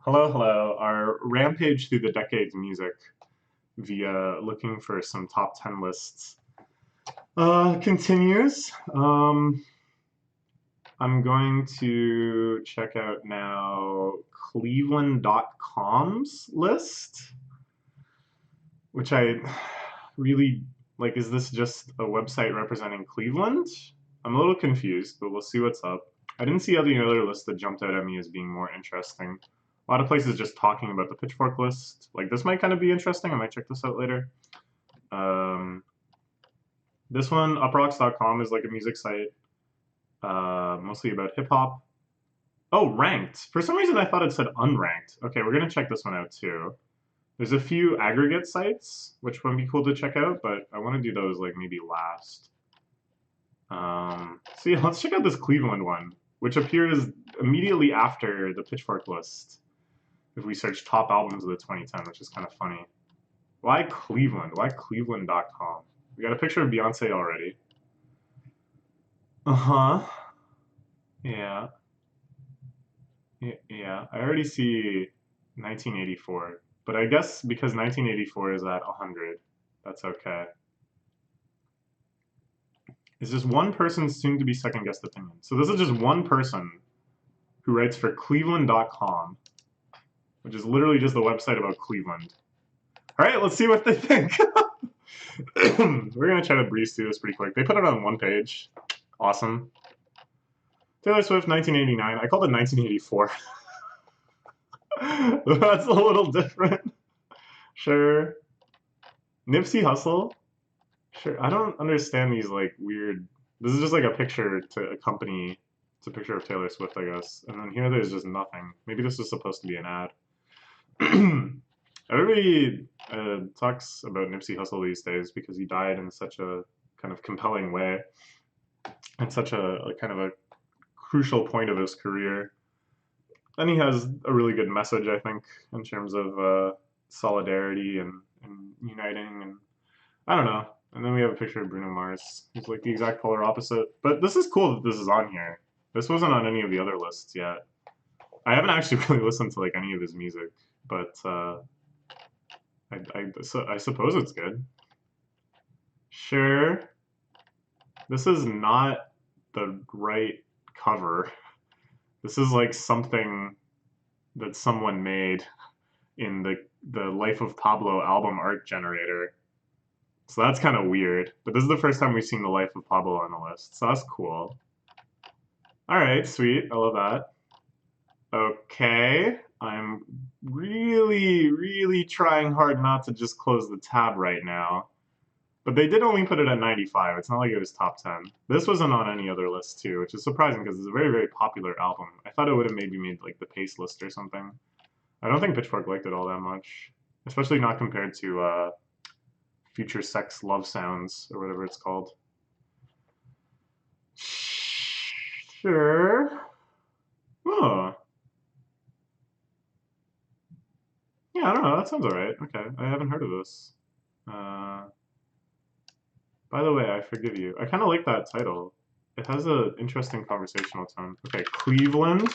Hello, hello. Our rampage through the decades music via looking for some top 10 lists continues. I'm going to check out now Cleveland.com's list, which I really like. Is this just a website representing Cleveland? I'm a little confused, but we'll see what's up. I didn't see any other lists that jumped out at me as being more interesting. A lot of places just talking about the pitchfork list. Like, this might kind of be interesting. I might check this out later. This one, uprocks.com, is like a music site, mostly about hip-hop. Oh, ranked. For some reason, I thought it said unranked. Okay, we're going to check this one out, too. There's a few aggregate sites, which would be cool to check out, but I want to do those, like, maybe last. So yeah, let's check out this Cleveland one, which appears immediately after the pitchfork list. If we search top albums of the 2010, which is kind of funny. Why Cleveland? Why Cleveland.com? We got a picture of Beyonce already. Uh-huh. Yeah. Yeah. I already see 1984. But I guess because 1984 is at 100, that's okay. It's just one person's soon-to-be second-guessed opinion. So this is just one person who writes for Cleveland.com, which is literally just the website about Cleveland. All right, let's see what they think. We're going to try to breeze through this pretty quick. They put it on one page. Awesome. Taylor Swift, 1989. I called it 1984. That's a little different. Sure. Nipsey Hussle. Sure. I don't understand these, like, weird... This is just, like, a picture to accompany... It's a picture of Taylor Swift, I guess. And then here there's just nothing. Maybe this is supposed to be an ad. Everybody talks about Nipsey Hussle these days because he died in such a kind of compelling way and such a kind of a crucial point of his career. And he has a really good message, I think, in terms of solidarity and uniting, and I don't know. And then we have a picture of Bruno Mars. He's like the exact polar opposite. But this is cool that this is on here. This wasn't on any of the other lists yet. I haven't actually really listened to like any of his music, but I suppose it's good. Sure. This is not the right cover. This is like something that someone made in the Life of Pablo album art generator. So that's kind of weird. But this is the first time we've seen the Life of Pablo on the list, so that's cool. Alright, sweet. I love that. Okay. I'm really, really trying hard not to just close the tab right now. But they did only put it at 95. It's not like it was top 10. This wasn't on any other list, too, which is surprising because it's a very, very popular album. I thought it would have maybe made, like, the Pace list or something. I don't think Pitchfork liked it all that much. Especially not compared to Future Sex Love Sounds, or whatever it's called. Sure. Oh. Yeah, I don't know. That sounds alright. Okay, I haven't heard of this. By the way, I forgive you. I kind of like that title. It has an interesting conversational tone. Okay, Cleveland.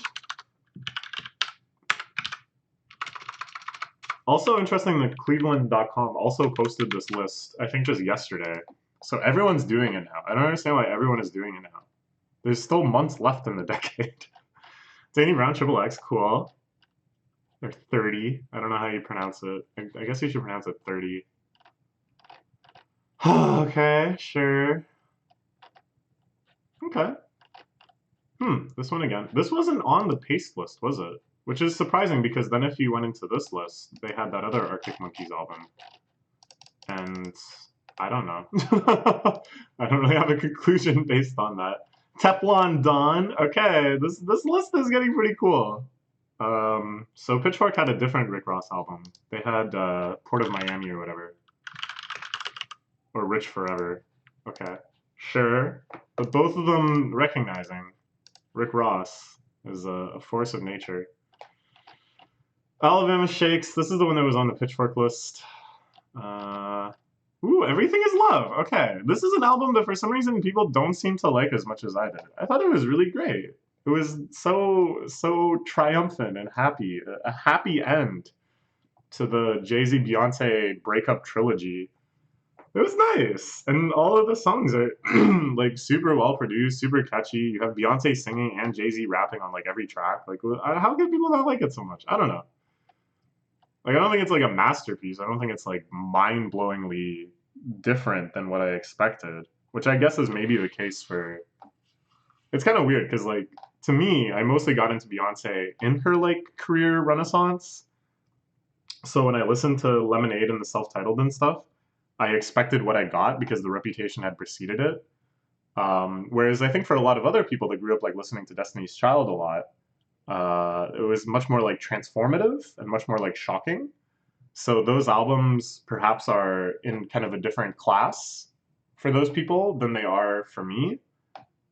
Also interesting that Cleveland.com also posted this list, I think just yesterday. So everyone's doing it now. I don't understand why everyone is doing it now. There's still months left in the decade. Danny Brown, Triple X, cool. Or 30. I don't know how you pronounce it. I guess you should pronounce it 30. Okay, sure. Okay. This one again. This wasn't on the paste list, was it? Which is surprising because then if you went into this list, they had that other Arctic Monkeys album. And I don't know. I don't really have a conclusion based on that. Teflon Don. Okay, this list is getting pretty cool. So Pitchfork had a different Rick Ross album. They had Port of Miami or whatever. Or Rich Forever. Okay. Sure. But both of them recognizing Rick Ross is a force of nature. Alabama Shakes. This is the one that was on the Pitchfork list. Ooh, Everything is Love. Okay. This is an album that for some reason people don't seem to like as much as I did. I thought it was really great. It was so triumphant and happy, a happy end to the Jay-Z Beyonce breakup trilogy. It was nice, and all of the songs are like super well produced, super catchy. You have Beyonce singing and Jay-Z rapping on like every track. Like, how can people not like it so much? I don't know. Like, I don't think it's like a masterpiece. I don't think it's like mind-blowingly different than what I expected, which I guess is maybe the case for. It's kind of weird because like to me, I mostly got into Beyonce in her like career renaissance. So when I listened to Lemonade and the self-titled and stuff, I expected what I got because the reputation had preceded it. Whereas I think for a lot of other people that grew up like listening to Destiny's Child a lot, it was much more like transformative and much more like shocking. So those albums perhaps are in kind of a different class for those people than they are for me.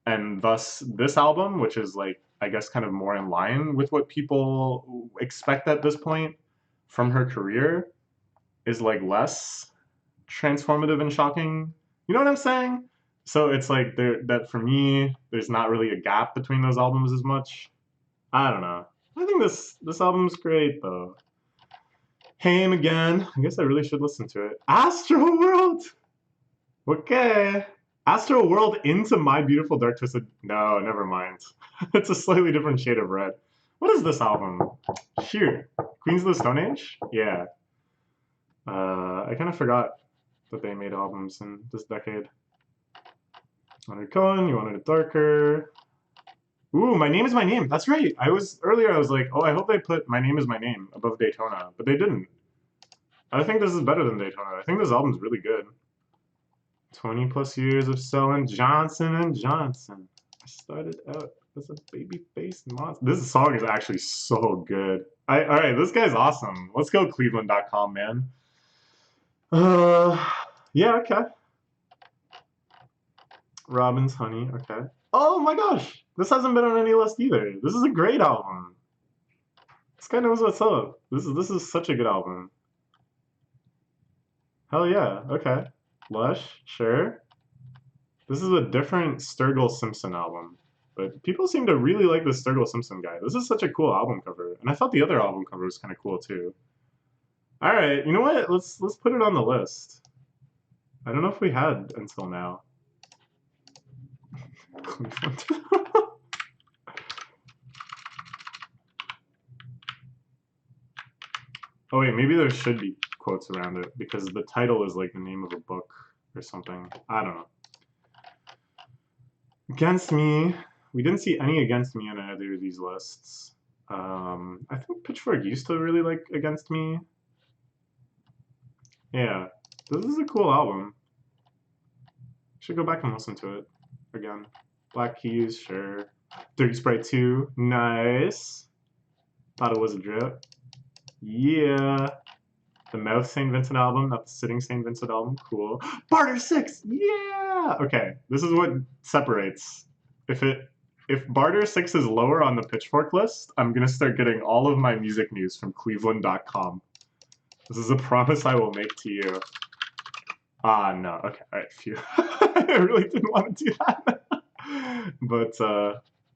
And thus this album, which is like I guess kind of more in line with what people expect at this point from her career, is like less transformative and shocking. You know what I'm saying? So it's like there that for me, there's not really a gap between those albums as much. I don't know. I think this album's great though. Haim again. I guess I really should listen to it. Astral World. Okay. Astral World into My Beautiful Dark Twisted. No, never mind. It's a slightly different shade of red. What is this album? Shoot. Queens of the Stone Age? Yeah. I kind of forgot that they made albums in this decade. Leonard Cohen, you wanted it darker. Ooh, My Name is My Name. That's right. I was like, oh, I hope they put My Name is My Name above Daytona, but they didn't. I think this is better than Daytona. I think this album's really good. 20 plus years of selling Johnson and Johnson. I started out as a baby-faced monster. This song is actually so good. All right, this guy's awesome. Let's go Cleveland.com, man. Yeah, okay. Robin's Honey, okay. Oh my gosh, this hasn't been on any list either. This is a great album. This guy knows what's up. This is such a good album. Hell yeah, okay. Lush, sure. This is a different Sturgill Simpson album, but people seem to really like this Sturgill Simpson guy. This is such a cool album cover, and I thought the other album cover was kind of cool too. All right, you know what? Let's put it on the list. I don't know if we had until now. Cleveland. Oh wait, maybe there should be quotes around it because the title is like the name of a book or something. I don't know. Against Me. We didn't see any Against Me on either of these lists. I think Pitchfork used to really like Against Me. Yeah, this is a cool album. Should go back and listen to it again. Black Keys, sure. Dirty Sprite 2, nice. Thought it was a drip. Yeah. The Mouth St. Vincent album, not the Sitting St. Vincent album, cool. Barter 6, yeah! Okay, this is what separates. If Barter 6 is lower on the Pitchfork list, I'm gonna start getting all of my music news from Cleveland.com. This is a promise I will make to you. Ah, no. Okay, alright, phew. I really didn't want to do that. But,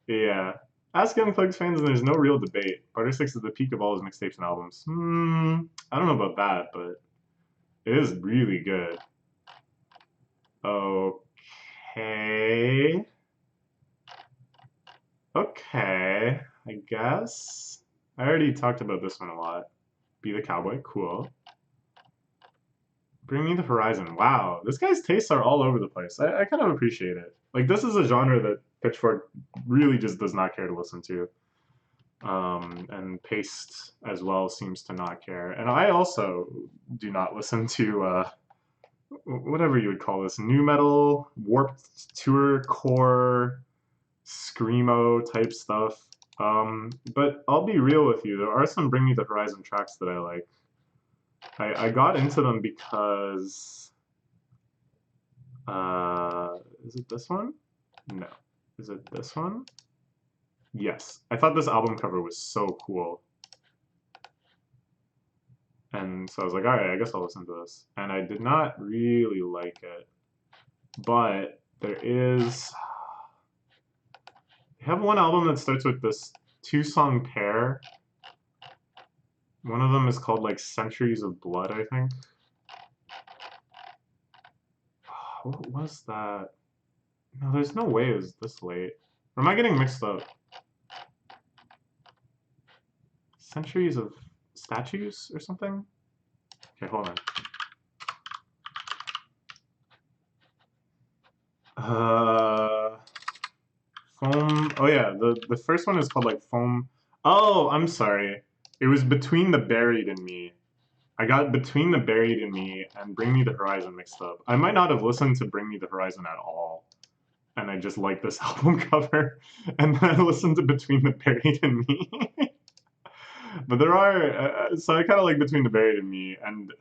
yeah. Ask Young Thug's fans, and there's no real debate. Barter 6 is the peak of all his mixtapes and albums. I don't know about that, but it is really good. Okay. Okay, I guess. I already talked about this one a lot. Be the Cowboy, cool. Bring Me the Horizon. Wow, this guy's tastes are all over the place. I kind of appreciate it. Like, this is a genre that Pitchfork really just does not care to listen to. And Paste as well seems to not care. And I also do not listen to whatever you would call this, new metal, Warped Tour core, screamo type stuff. But I'll be real with you, there are some Bring Me the Horizon tracks that I like. I got into them because is it this one? No. Is it this one? Yes. I thought this album cover was so cool. And so I was like, all right, I guess I'll listen to this. And I did not really like it. But there is They have one album that starts with this 2-song pair. One of them is called like Centuries of Blood, I think. What was that? No, there's no way it was this late. Or am I getting mixed up? Centuries of Statues or something? Okay, hold on. Foam. Oh yeah, the first one is called like Foam. Oh, I'm sorry. It was Between the Buried and Me. I got Between the Buried and Me and Bring Me the Horizon mixed up. I might not have listened to Bring Me the Horizon at all, and I just liked this album cover, and then I listened to Between the Buried and Me. But there are, so I kind of like Between the Buried and Me, and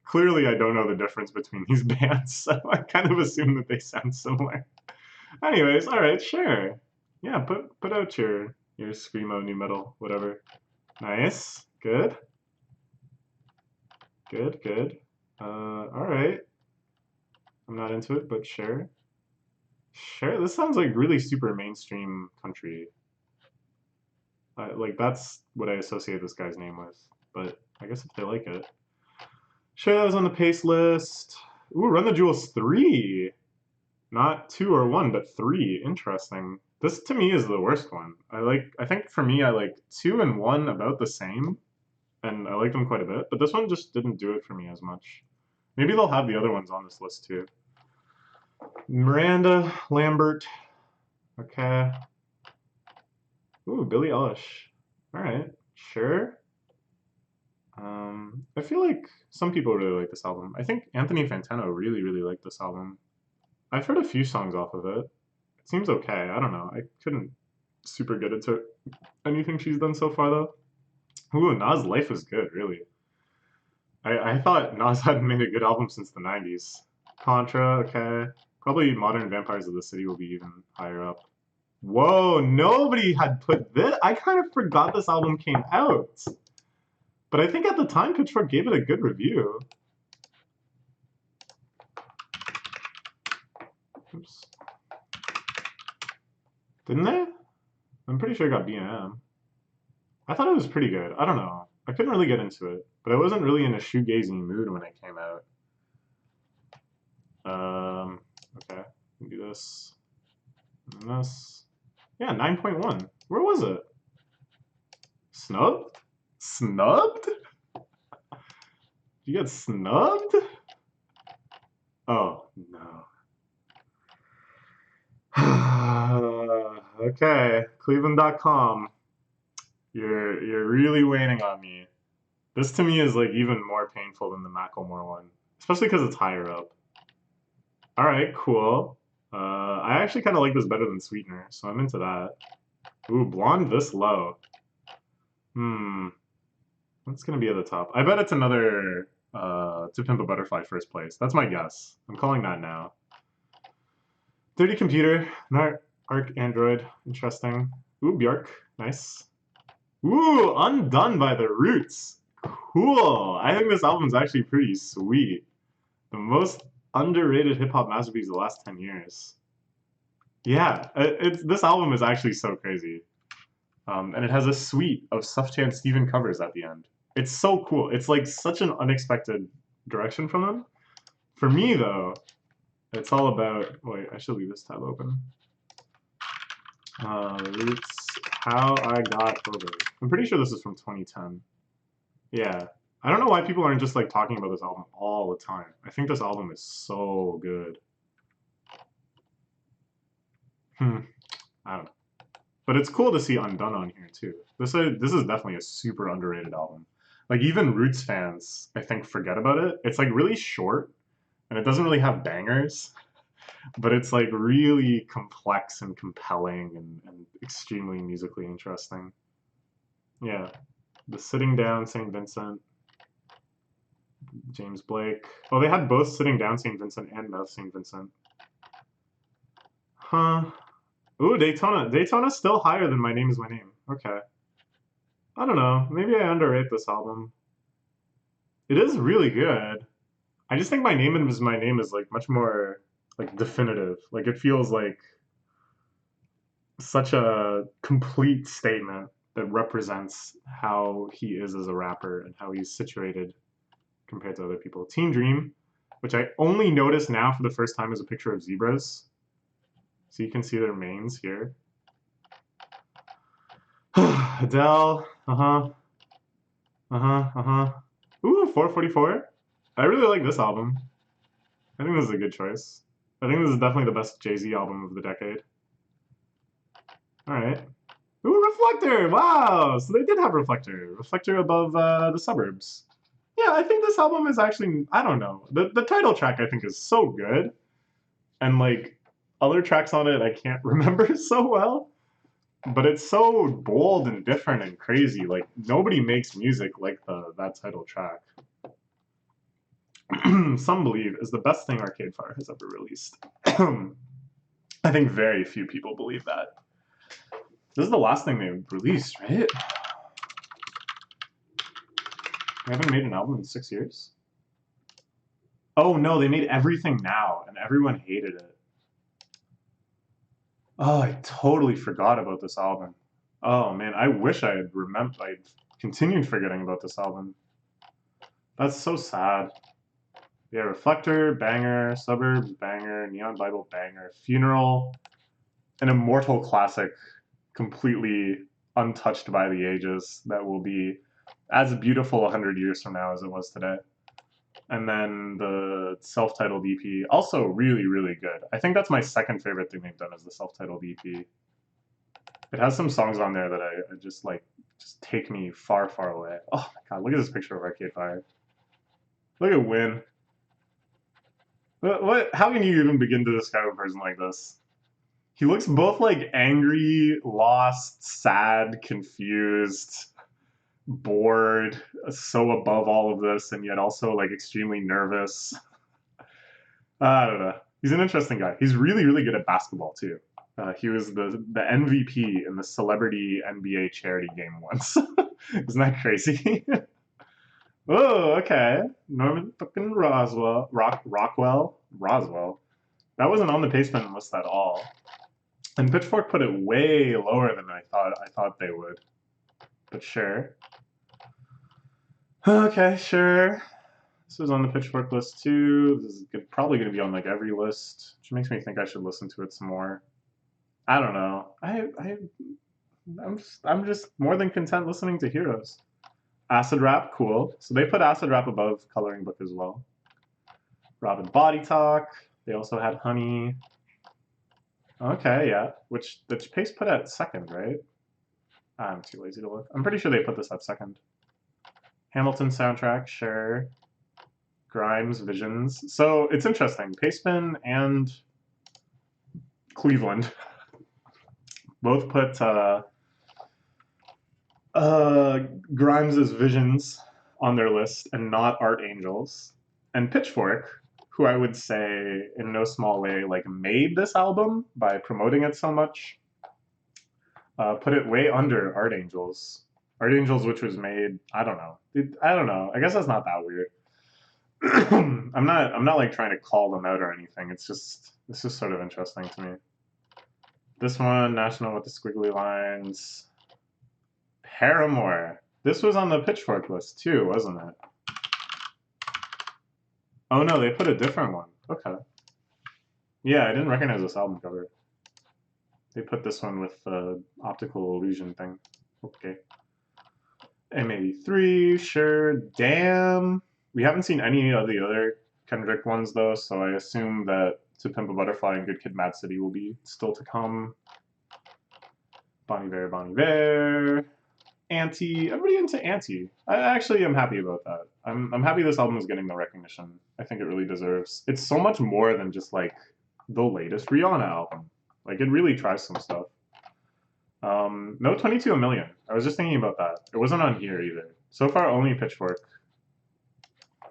clearly I don't know the difference between these bands, so I kind of assume that they sound similar. Anyways, all right, sure. Yeah, put out your screamo new metal, whatever. Nice, good, good, good. All right. I'm not into it, but sure. Sure, this sounds like really super mainstream country. Like that's what I associate this guy's name with. But I guess if they like it. Sure, that was on the pace list. Ooh, Run the Jewels 3. Not 2 or 1, but 3. Interesting. This to me is the worst one. I think for me I like 2 and 1 about the same. And I like them quite a bit, but this one just didn't do it for me as much. Maybe they'll have the other ones on this list too. Miranda Lambert. Okay. Ooh, Billie Eilish. Alright, sure. I feel like some people really like this album. I think Anthony Fantano really, really liked this album. I've heard a few songs off of it. It seems okay. I don't know. I couldn't super get into anything she's done so far though. Ooh, Nas' Life was good, really. I thought Nas hadn't made a good album since the 90s. Contra, okay. Probably Modern Vampires of the City will be even higher up. Whoa, nobody had put this. I kind of forgot this album came out. But I think at the time, Pitchfork gave it a good review. Oops. Didn't they? I'm pretty sure it got B&M. I thought it was pretty good. I don't know. I couldn't really get into it. But I wasn't really in a shoegazing mood when it came out. Okay. Do this. And this. Yeah, 9.1. Where was it? Snubbed? Snubbed? You get snubbed? Oh, no. Okay, Cleveland.com. You're really waiting on me. This to me is like even more painful than the Macklemore one, especially because it's higher up. All right, cool. I actually kind of like this better than Sweetener, so I'm into that. Ooh, Blonde this low. What's gonna be at the top? I bet it's another To Pimp a Butterfly first place. That's my guess. I'm calling that now. Dirty Computer, Arc Android, interesting. Ooh, Bjork, nice. Ooh, Undone by the Roots. Cool. I think this album's actually pretty sweet. The most underrated hip-hop masterpiece of the last 10 years. Yeah, this album is actually so crazy. And it has a suite of Sufjan Stevens covers at the end. It's so cool. It's like such an unexpected direction from them. For me, though, it's all about... Wait, I should leave this tab open. Roots, How I Got Over. I'm pretty sure this is from 2010. Yeah. I don't know why people aren't just like talking about this album all the time. I think this album is so good. I don't know. But it's cool to see Undone on here too. This is definitely a super underrated album. Like even Roots fans, I think, forget about it. It's like really short and it doesn't really have bangers, but it's like really complex and compelling and extremely musically interesting. Yeah. The Sitting Down, St. Vincent, James Blake. Oh, they had both Sitting Down St. Vincent and Mouth St. Vincent. Huh. Ooh, Daytona. Daytona's still higher than My Name Is My Name. Okay. I don't know. Maybe I underrate this album. It is really good. I just think My Name Is My Name is like much more like definitive. Like it feels like such a complete statement that represents how he is as a rapper and how he's situated compared to other people. Teen Dream, which I only noticed now for the first time, is a picture of zebras. So you can see their manes here. Adele, Ooh, 444. I really like this album. I think this is a good choice. I think this is definitely the best Jay-Z album of the decade. Alright. Ooh, Reflector! Wow! So they did have Reflector. Reflector above the suburbs. Yeah, I think this album is actually, I don't know. The title track I think is so good. And like, other tracks on it I can't remember so well. But it's so bold and different and crazy. Like, nobody makes music like that title track. Some believe is the best thing Arcade Fire has ever released. I think very few people believe that. This is the last thing they released, right? They haven't made an album in 6 years? Oh no, they made Everything Now, and everyone hated it. Oh, I totally forgot about this album. Oh man, I wish I had remembered. I continued forgetting about this album. That's so sad. Yeah, Reflector, banger. Suburbs, banger. Neon Bible, banger. Funeral, an immortal classic, completely untouched by the ages, that will be as beautiful 100 years from now as it was today. And then the self-titled EP, also really, really good. I think that's my second favorite thing they've done is the self-titled EP. It has some songs on there that I just like, just take me far, far away. Oh my god, look at this picture of Arcade Fire. Look at Win. What? How can you even begin to describe a person like this? He looks both like angry, lost, sad, confused, bored, so above all of this, and yet also like extremely nervous. I don't know. He's an interesting guy. He's really, really good at basketball too. He was the MVP in the Celebrity NBA charity game once. Isn't that crazy? Oh, okay. Norman fucking Rockwell. Roswell. That wasn't on the Pastebin list at all. And Pitchfork put it way lower than I thought they would. But sure. Okay, sure. This was on the Pitchfork list too. This is probably going to be on like every list, which makes me think I should listen to it some more. I don't know. I'm just more than content listening to Heroes. Acid Rap, cool. So they put Acid Rap above Coloring Book as well. Robin Body Talk. They also had Honey. Okay, yeah. Which the Pace put at second, right? I'm too lazy to look. I'm pretty sure they put this at second. Hamilton soundtrack, sure. Grimes, Visions. So it's interesting. Pastebin and Cleveland both put Grimes' Visions on their list and not Art Angels. And Pitchfork, who I would say in no small way like made this album by promoting it so much, put it way under Art Angels. Art Angels, which was made, I don't know. I guess that's not that weird. I'm not like trying to call them out or anything. It's just sort of interesting to me. This one, National with the Squiggly Lines. Paramore. This was on the Pitchfork list too, wasn't it? Oh no, they put a different one. Okay. Yeah, I didn't recognize this album cover. They put this one with the optical illusion thing. Okay. M83, sure. Damn. We haven't seen any of the other Kendrick ones though, so I assume that To Pimp a Butterfly and Good Kid, Mad City will be still to come. Bon Iver. Anti. Everybody into Anti. I actually am happy about that. I'm happy this album is getting the recognition I think it really deserves. It's so much more than just like the latest Rihanna album. Like it really tries some stuff. No 22 a million. I was just thinking about that. It wasn't on here either. So far only Pitchfork.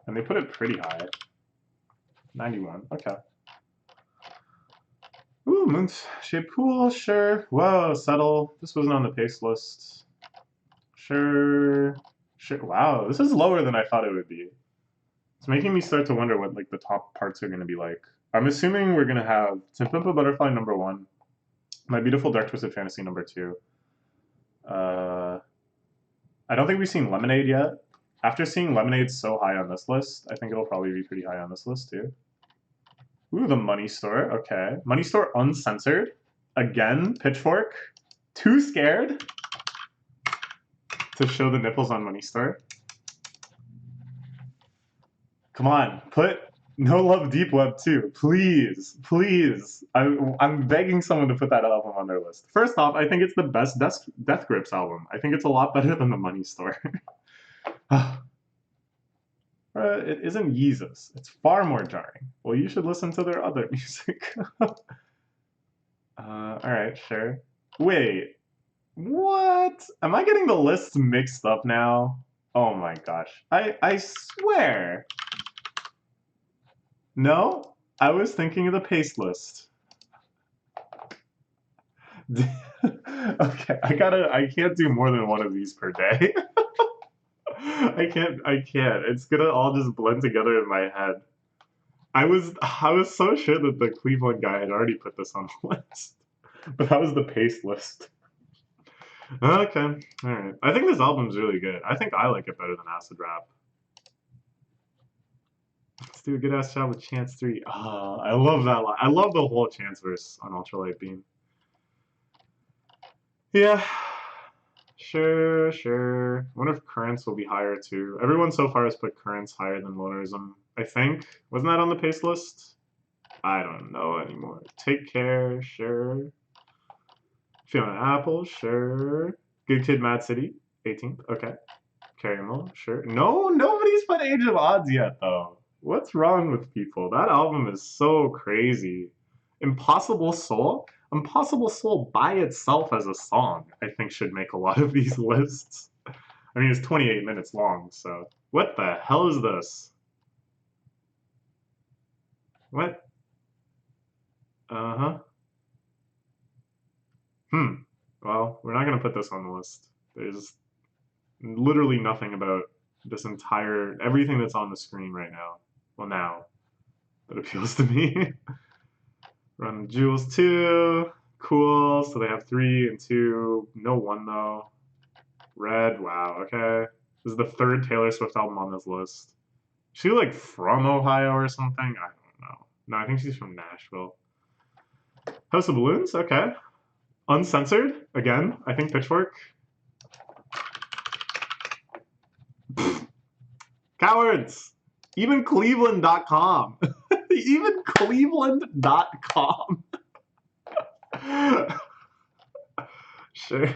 And they put it pretty high. 91. Okay. Ooh, Moon Shape Pool, sure. Whoa, Settle. This wasn't on the pace list. Sure. Sure. Wow, this is lower than I thought it would be. It's making me start to wonder what like the top parts are going to be like. I'm assuming we're going to have To Pimp a Butterfly number 1, My Beautiful Dark Twisted Fantasy number 2. I don't think we've seen Lemonade yet. After seeing Lemonade so high on this list, I think it'll probably be pretty high on this list too. Ooh, the Money Store. Okay. Money Store uncensored. Again, Pitchfork. Too scared to show the nipples on Money Store. Come on, put No Love Deep Web too. Please, please. I'm begging someone to put that album on their list. First off, I think it's the best Death Grips album. I think it's a lot better than the Money Store. It isn't Yeezus. It's far more jarring. Well, you should listen to their other music. Alright, sure. Wait, what? Am I getting the lists mixed up now? Oh my gosh. I swear. No, I was thinking of the paste list. Okay, I can't do more than one of these per day. I can't. It's gonna all just blend together in my head. I was so sure that the Cleveland guy had already put this on the list. But that was the paste list. Okay, alright. I think this album's really good. I think I like it better than Acid Rap. Let's do a good ass job with Chance 3. Oh, I love that line. I love the whole Chance verse on Ultralight Beam. Yeah. Sure, sure. I wonder if Currents will be higher too. Everyone so far has put Currents higher than Lonerism, I think. Wasn't that on the paste list? I don't know anymore. Take Care, sure. Fiona Apple, sure. Good Kid, Mad City, 18th. Okay. Carry Mill, sure. No, nobody's put Age of Odds yet, though. What's wrong with people? That album is so crazy. Impossible Soul? Impossible Soul by itself as a song, I think, should make a lot of these lists. I mean, it's 28 minutes long, so. What the hell is this? What? Uh-huh. Well, we're not going to put this on the list. There's literally nothing about this everything that's on the screen right now. Well, now, that appeals to me. Run Jewels 2. Cool. So they have 3 and 2. No 1, though. Red. Wow. Okay. This is the 3rd Taylor Swift album on this list. Is she, like, from Ohio or something? I don't know. No, I think she's from Nashville. House of Balloons. Okay. Uncensored. Again, I think Pitchfork. Cowards! Even Cleveland.com. Even Cleveland.com. Sure.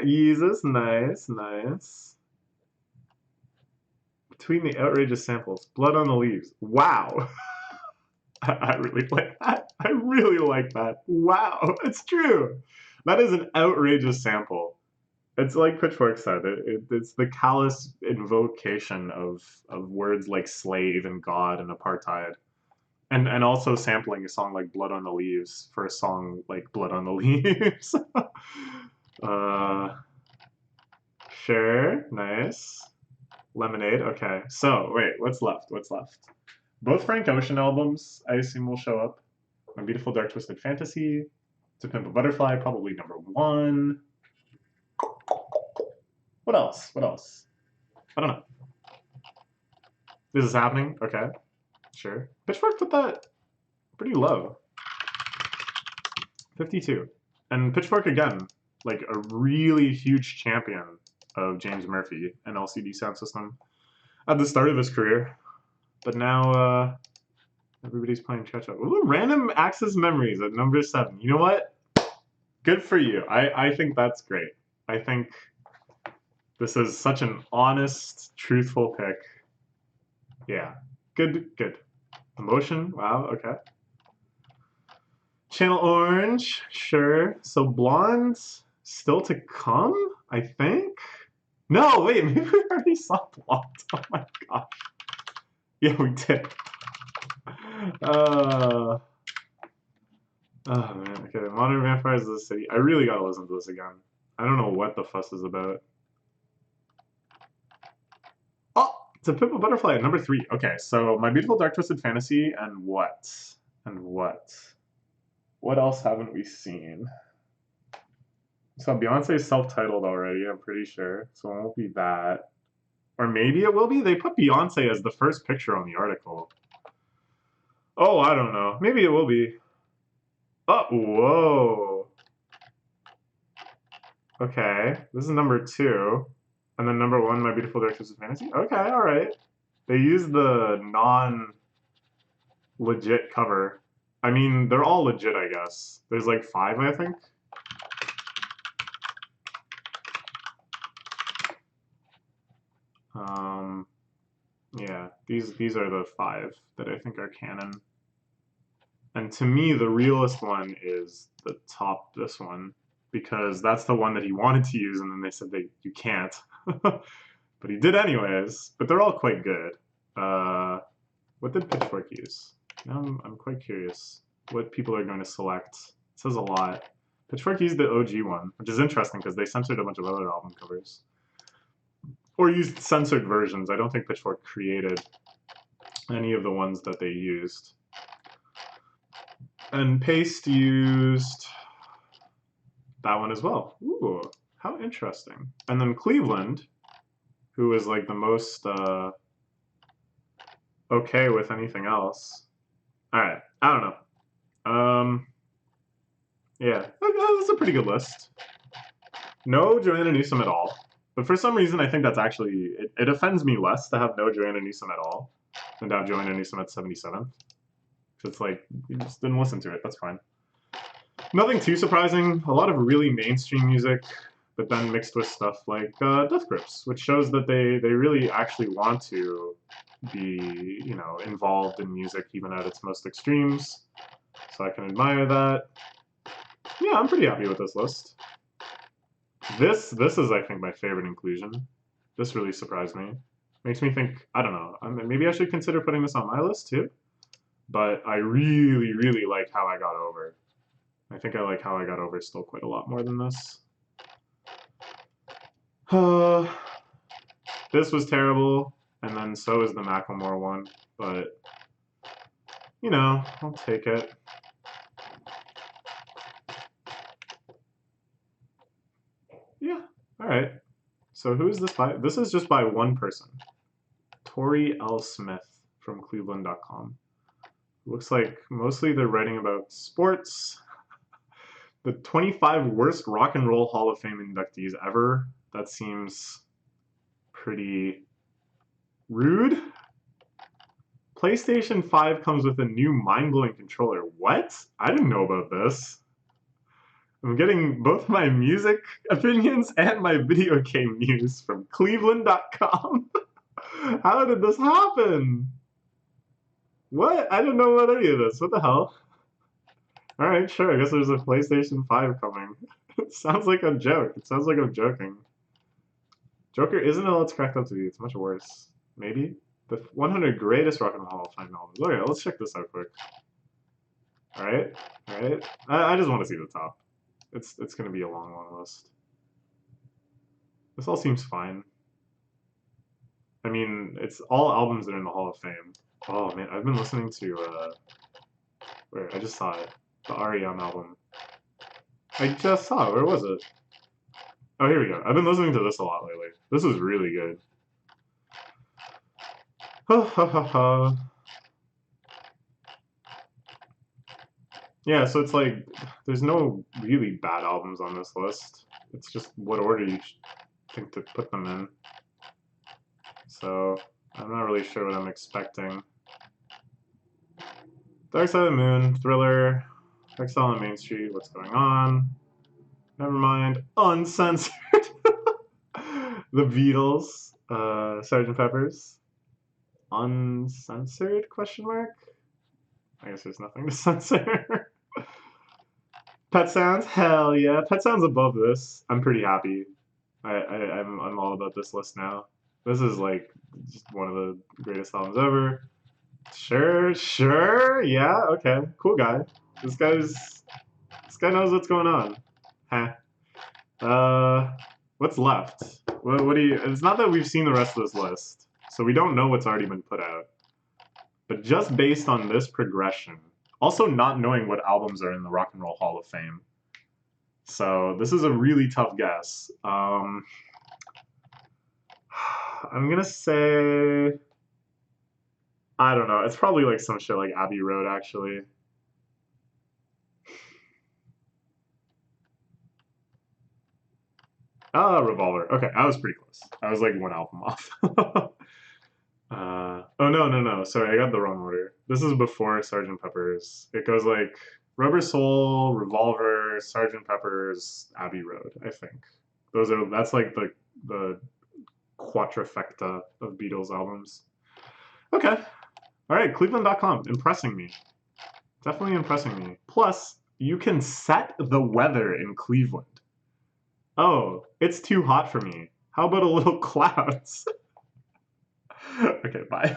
Jesus, nice, nice. Between the outrageous samples, Blood on the Leaves. Wow. I really like that. I really like that. Wow, it's true. That is an outrageous sample. It's like Pitchfork said, it's the callous invocation of words like slave and God and apartheid. And also sampling a song like Blood on the Leaves for a song like Blood on the Leaves. Sure, nice. Lemonade, okay. So, wait, what's left? What's left? Both Frank Ocean albums, I assume, will show up. My Beautiful Dark Twisted Fantasy, To Pimp a Butterfly, probably number 1. What else? What else? I don't know. This is happening? Okay. Sure. Pitchfork put that pretty low. 52. And Pitchfork, again, like a really huge champion of James Murphy and LCD Soundsystem at the start of his career. But now, everybody's playing catch-up. Ooh, Random Access Memories at number 7. You know what? Good for you. I think that's great. I think this is such an honest, truthful pick. Yeah. Good, good. Emotion, wow, okay. Channel Orange, sure. So Blonde's still to come, I think? No, wait, maybe we already saw Blonde. Oh my gosh. Yeah, we did. Oh man, okay. Modern Vampires of the City. I really gotta listen to this again. I don't know what the fuss is about. Oh, To Pimp a Butterfly at number 3. Okay, so My Beautiful Dark Twisted Fantasy and what? And what? What else haven't we seen? So Beyonce's self-titled already, I'm pretty sure. So it won't be that. Or maybe it will be? They put Beyonce as the first picture on the article. Oh, I don't know. Maybe it will be. Oh, whoa. Okay, this is number 2. And then number 1, My Beautiful Dark Twisted Fantasy. Okay, alright. They used the non-legit cover. I mean, they're all legit, I guess. There's like 5, I think. Yeah, these are the 5 that I think are canon. And to me, the realest one is the top, this one, because that's the one that he wanted to use, and then they said that you can't. But he did anyways. But they're all quite good. What did Pitchfork use? Now I'm quite curious what people are going to select. It says a lot. Pitchfork used the OG one, which is interesting because they censored a bunch of other album covers. Or used censored versions. I don't think Pitchfork created any of the ones that they used. And Paste used that one as well. Ooh, how interesting. And then Cleveland, who is like the most okay with anything else. Alright, I don't know. Yeah, that's a pretty good list. No Joanna Newsom at all. But for some reason, I think that's actually, it offends me less to have no Joanna Newsom at all than to have Joanna Newsom at 77th. It's like, you just didn't listen to it, that's fine. Nothing too surprising, a lot of really mainstream music, but then mixed with stuff like Death Grips, which shows that they really actually want to be, you know, involved in music even at its most extremes. So I can admire that. Yeah, I'm pretty happy with this list. This is, I think, my favorite inclusion. This really surprised me. Makes me think, I don't know, maybe I should consider putting this on my list too. But I really, really like How I Got Over. I think I like How I Got Over still quite a lot more than this. This was terrible, and then so is the Macklemore one, but, you know, I'll take it. Yeah, alright. So who is this by? This is just by one person. Tori L. Smith from Cleveland.com. Looks like mostly they're writing about sports. The 25 worst Rock and Roll Hall of Fame inductees ever. That seems pretty rude. PlayStation 5 comes with a new mind-blowing controller. What? I didn't know about this. I'm getting both my music opinions and my video game news from Cleveland.com. How did this happen? What? I didn't know about any of this. What the hell? Alright, sure, I guess there's a PlayStation 5 coming. It sounds like a joke. It sounds like I'm joking. Joker isn't all it's cracked up to be. It's much worse. Maybe? The 100 greatest Rock and Roll Hall of Fame albums. Okay, let's check this out quick. Alright, alright. I just want to see the top. It's going to be a long, long list. This all seems fine. I mean, it's all albums that are in the Hall of Fame. Oh man, I've been listening to, where? I just saw it. The REM album. I just saw it. Where was it? Oh, here we go. I've been listening to this a lot lately. This is really good. Ha ha ha ha. Yeah, so it's like, there's no really bad albums on this list. It's just what order you think to put them in. So, I'm not really sure what I'm expecting. Dark Side of the Moon, Thriller, Exile on Main Street, What's Going On? Never mind. Uncensored. The Beatles, Sgt. Pepper's. Uncensored, question mark? I guess there's nothing to censor. Pet Sounds, hell yeah. Pet Sounds above this. I'm pretty happy. I'm all about this list now. This is like just one of the greatest albums ever. Sure, yeah, okay, cool guy. This guy knows what's going on. Huh. What's left? What do you? It's not that we've seen the rest of this list, so we don't know what's already been put out. But just based on this progression, Also not knowing what albums are in the Rock and Roll Hall of Fame. So this is a really tough guess. I'm gonna say, I don't know. It's probably like some shit like Abbey Road, actually. Revolver. Okay, I was pretty close. I was like one album off. Oh no. Sorry, I got the wrong order. This is before Sgt. Pepper's. It goes like Rubber Soul, Revolver, Sgt. Pepper's, Abbey Road, I think. That's like the quadrifecta of Beatles albums. Okay. All right, Cleveland.com, impressing me. Definitely impressing me. Plus, you can set the weather in Cleveland. Oh, it's too hot for me. How about a little clouds? Okay, bye.